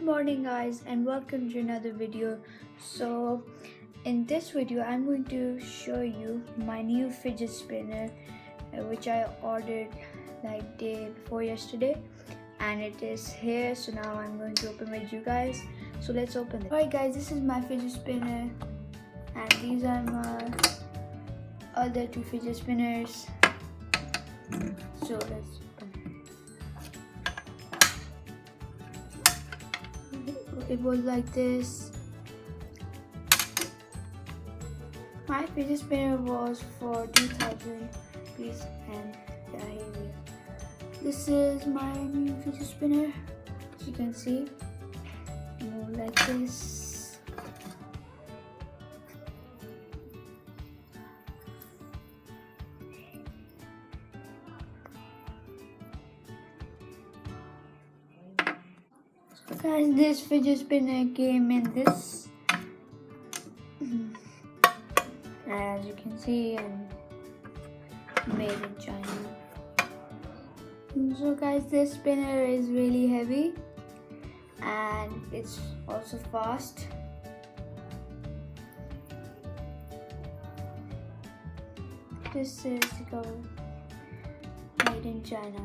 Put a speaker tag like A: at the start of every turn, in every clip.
A: morning guys, and welcome to another video. So in this video I'm going to show you my new fidget spinner, which I ordered like day before yesterday, and it is here. So now I'm going to open with you guys. So let's open it. Alright guys, this is my fidget spinner, and these are my other two fidget spinners. So let's open it. It was like this. My fidget spinner was for 2,000 rupees, and yeah, here we are. This is my new fidget spinner. As you can see, move like this. Guys, this fidget spinner came in this, as you can see, and made in China. So guys, this spinner is really heavy and it's also fast. This is made in China.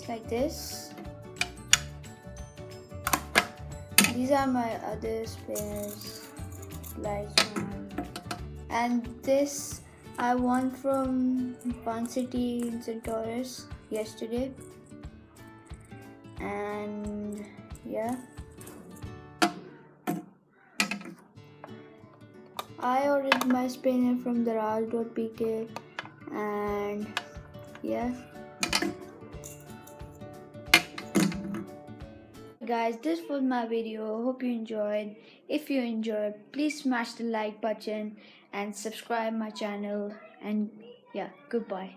A: Like this. These are my other spinners, like and this I won from Fun City in St. Taurus yesterday, and yeah, I ordered my spinner from the Raj.pk, and yeah. Guys, this was my video. Hope you enjoyed. If you enjoyed, please smash the like button and subscribe my channel, and yeah, goodbye.